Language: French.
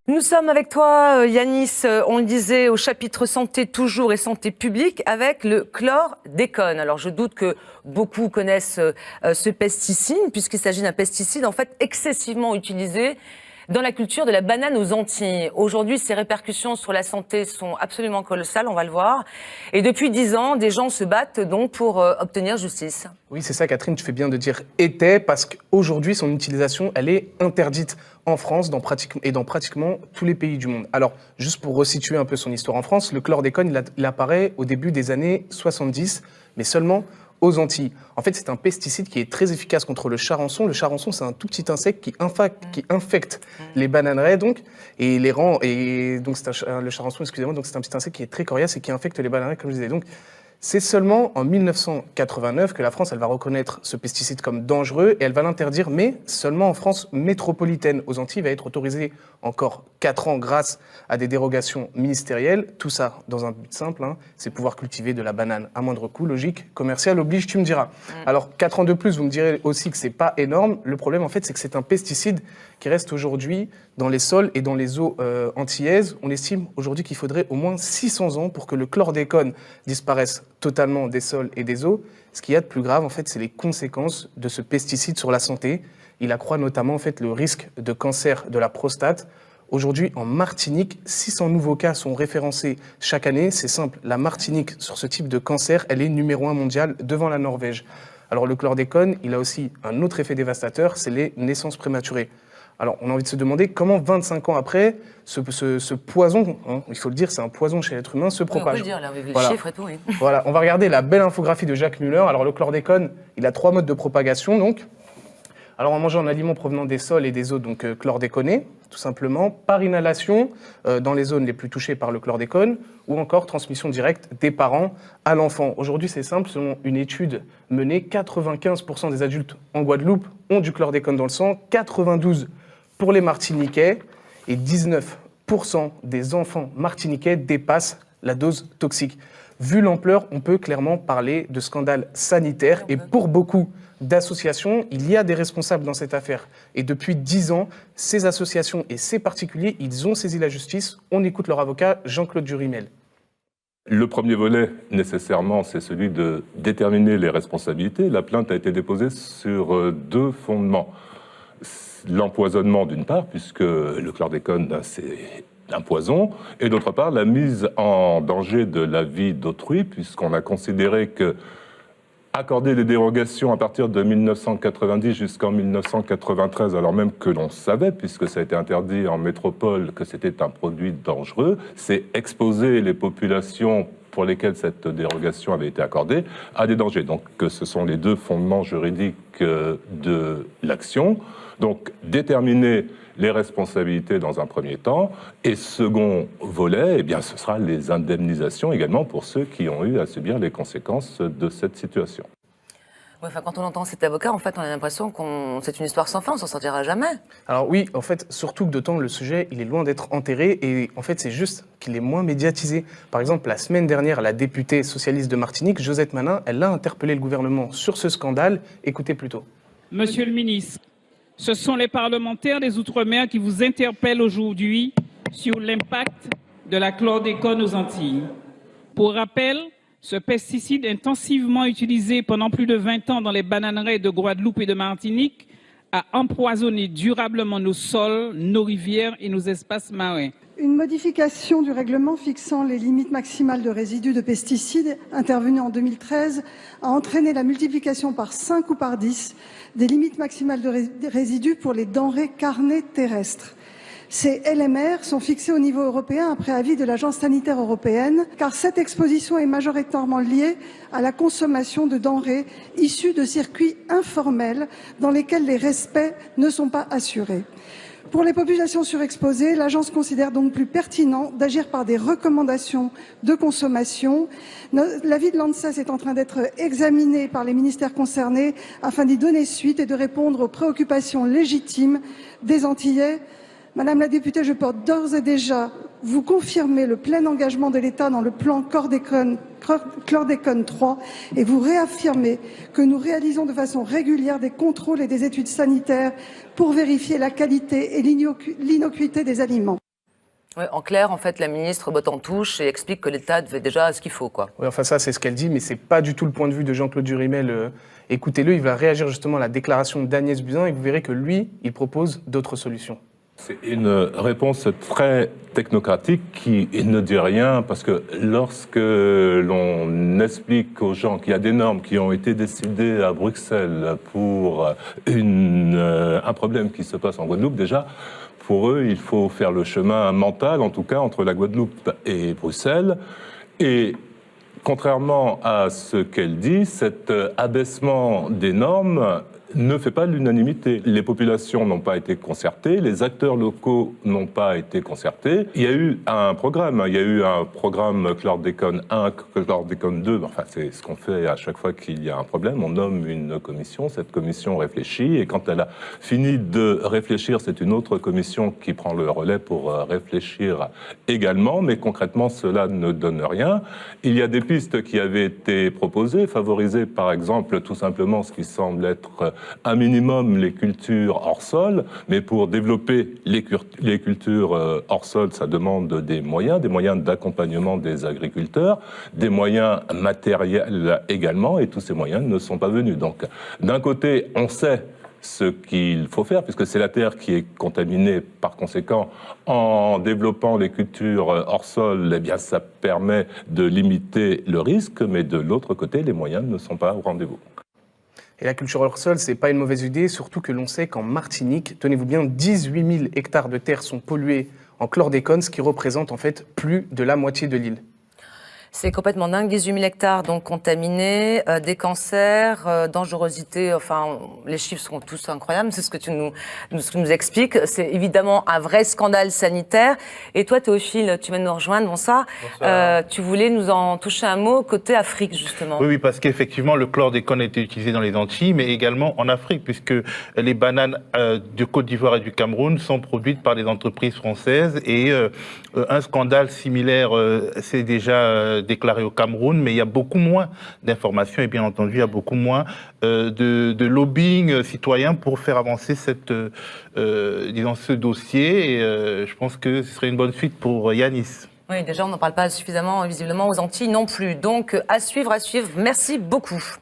Nous sommes avec toi, Yanis, on le disait, au chapitre santé toujours et santé publique avec le chlordécone. Alors je doute que beaucoup connaissent ce pesticide puisqu'il s'agit d'un pesticide en fait excessivement utilisé dans la culture de la banane aux Antilles. Aujourd'hui, ses répercussions sur la santé sont absolument colossales, on va le voir. Et depuis 10 ans, des gens se battent donc pour obtenir justice. Oui, c'est ça, Catherine, tu fais bien de dire « était » parce qu'aujourd'hui, son utilisation, elle est interdite en France dans pratiquement tous les pays du monde. Alors, juste pour resituer un peu son histoire en France, le chlordécone, il apparaît au début des années 70, mais seulement aux Antilles. En fait, c'est un pesticide qui est très efficace contre le charançon. Le charançon, c'est un tout petit insecte qui infecte les bananeraies, donc, et les rend. Et donc, le charançon, excusez-moi, donc c'est un petit insecte qui est très coriace et qui infecte les bananeraies, comme je disais. Donc, c'est seulement en 1989 que la France, elle va reconnaître ce pesticide comme dangereux et elle va l'interdire, mais seulement en France métropolitaine. Aux Antilles, il va être autorisé encore 4 ans grâce à des dérogations ministérielles. Tout ça dans un but simple, c'est pouvoir cultiver de la banane à moindre coût. Logique, commerciale oblige, tu me diras. Alors, 4 ans de plus, vous me direz aussi que c'est pas énorme. Le problème, en fait, c'est que c'est un pesticide qui reste aujourd'hui dans les sols et dans les eaux antillaises. On estime aujourd'hui qu'il faudrait au moins 600 ans pour que le chlordécone disparaisse totalement des sols et des eaux. Ce qu'il y a de plus grave, en fait, c'est les conséquences de ce pesticide sur la santé. Il accroît notamment en fait, le risque de cancer de la prostate. Aujourd'hui, en Martinique, 600 nouveaux cas sont référencés chaque année. C'est simple, la Martinique, sur ce type de cancer, elle est numéro 1 mondial devant la Norvège. Alors le chlordécone, il a aussi un autre effet dévastateur, c'est les naissances prématurées. Alors, on a envie de se demander comment 25 ans après, ce poison, il faut le dire, c'est un poison chez l'être humain, se propage. Oui, on peut le dire, là, avec Voilà. les chiffres et tout, oui. Voilà, on va regarder la belle infographie de Jacques Muller. Alors, le chlordécone, il a 3 modes de propagation, donc. Alors, en mangeant un aliment provenant des sols et des eaux, donc chlordéconés, tout simplement, par inhalation, dans les zones les plus touchées par le chlordécone, ou encore transmission directe des parents à l'enfant. Aujourd'hui, c'est simple, selon une étude menée, 95% des adultes en Guadeloupe ont du chlordécone dans le sang, 92% pour les Martiniquais, et 19% des enfants martiniquais dépassent la dose toxique. Vu l'ampleur, on peut clairement parler de scandale sanitaire. Et pour beaucoup d'associations, il y a des responsables dans cette affaire. Et depuis 10 ans, ces associations et ces particuliers, ils ont saisi la justice. On écoute leur avocat, Jean-Claude Durimel. Le premier volet, nécessairement, c'est celui de déterminer les responsabilités. La plainte a été déposée sur 2 fondements. L'empoisonnement d'une part, puisque le chlordécone, c'est un poison, et d'autre part, la mise en danger de la vie d'autrui, puisqu'on a considéré que accorder des dérogations à partir de 1990 jusqu'en 1993, alors même que l'on savait, puisque ça a été interdit en métropole, que c'était un produit dangereux, c'est exposer les populations pour lesquelles cette dérogation avait été accordée à des dangers. Donc ce sont les 2 fondements juridiques de l'action. Donc déterminer les responsabilités dans un premier temps, et second volet, eh bien, ce sera les indemnisations également pour ceux qui ont eu à subir les conséquences de cette situation. Ouais, enfin, quand on entend cet avocat, en fait, on a l'impression que c'est une histoire sans fin, on s'en sortira jamais. Alors oui, en fait, surtout que de temps, le sujet, il est loin d'être enterré, et en fait, c'est juste qu'il est moins médiatisé. Par exemple, la semaine dernière, la députée socialiste de Martinique, Josette Manin, elle a interpellé le gouvernement sur ce scandale. Écoutez plutôt. Monsieur le ministre, ce sont les parlementaires des Outre-mer qui vous interpellent aujourd'hui sur l'impact de la chlordécone aux Antilles. Pour rappel, ce pesticide intensivement utilisé pendant plus de 20 ans dans les bananeraies de Guadeloupe et de Martinique a empoisonné durablement nos sols, nos rivières et nos espaces marins. Une modification du règlement fixant les limites maximales de résidus de pesticides, intervenue en 2013, a entraîné la multiplication par 5 ou par 10 des limites maximales de résidus pour les denrées carnées terrestres. Ces LMR sont fixés au niveau européen après avis de l'Agence sanitaire européenne, car cette exposition est majoritairement liée à la consommation de denrées issues de circuits informels dans lesquels les respects ne sont pas assurés. Pour les populations surexposées, l'agence considère donc plus pertinent d'agir par des recommandations de consommation. L'avis de l'ANSES est en train d'être examiné par les ministères concernés afin d'y donner suite et de répondre aux préoccupations légitimes des Antillais. Madame la députée, je peux d'ores et déjà vous confirmer le plein engagement de l'État dans le plan chlordécone 3 et vous réaffirmer que nous réalisons de façon régulière des contrôles et des études sanitaires pour vérifier la qualité et l'innocuité des aliments. Ouais, en clair, en fait, la ministre botte en touche et explique que l'État fait déjà ce qu'il faut, quoi. Oui, enfin ça, c'est ce qu'elle dit, mais c'est pas du tout le point de vue de Jean-Claude Durimel. Écoutez-le, il va réagir justement à la déclaration d'Agnès Buzyn et vous verrez que lui, il propose d'autres solutions. C'est une réponse très technocratique qui ne dit rien parce que lorsque l'on explique aux gens qu'il y a des normes qui ont été décidées à Bruxelles pour un problème qui se passe en Guadeloupe, déjà, pour eux, il faut faire le chemin mental, en tout cas, entre la Guadeloupe et Bruxelles. Et contrairement à ce qu'elle dit, cet abaissement des normes ne fait pas l'unanimité. Les populations n'ont pas été concertées, les acteurs locaux n'ont pas été concertés. Il y a eu un programme, chlordécone 1, chlordécone 2, enfin c'est ce qu'on fait à chaque fois qu'il y a un problème, on nomme une commission, cette commission réfléchit, et quand elle a fini de réfléchir, c'est une autre commission qui prend le relais pour réfléchir également, mais concrètement cela ne donne rien. Il y a des pistes qui avaient été proposées, favoriser par exemple tout simplement ce qui semble être un minimum les cultures hors sol, mais pour développer les cultures hors sol, ça demande des moyens d'accompagnement des agriculteurs, des moyens matériels également, et tous ces moyens ne sont pas venus. Donc, d'un côté, on sait ce qu'il faut faire, puisque c'est la terre qui est contaminée. Par conséquent, en développant les cultures hors sol, eh bien, ça permet de limiter le risque, mais de l'autre côté, les moyens ne sont pas au rendez-vous. Et la culture hors sol, c'est pas une mauvaise idée, surtout que l'on sait qu'en Martinique, tenez-vous bien, 18 000 hectares de terre sont pollués en chlordécone, ce qui représente en fait plus de la moitié de l'île. C'est complètement dingue, 18 000 hectares donc contaminés, des cancers, dangerosité, enfin les chiffres sont tous incroyables, c'est ce que tu nous expliques. C'est évidemment un vrai scandale sanitaire. Et toi Théophile, tu viens de nous rejoindre, bonsoir. Tu voulais nous en toucher un mot côté Afrique justement. Oui, parce qu'effectivement le chlordécone a été utilisé dans les Antilles, mais également en Afrique, puisque les bananes de Côte d'Ivoire et du Cameroun sont produites par des entreprises françaises et un scandale similaire s'est déjà déclaré au Cameroun, mais il y a beaucoup moins d'informations et bien entendu, il y a beaucoup moins de lobbying citoyen pour faire avancer ce dossier. Et je pense que ce serait une bonne suite pour Yanis. Oui, déjà on n'en parle pas suffisamment visiblement aux Antilles non plus. Donc à suivre. Merci beaucoup.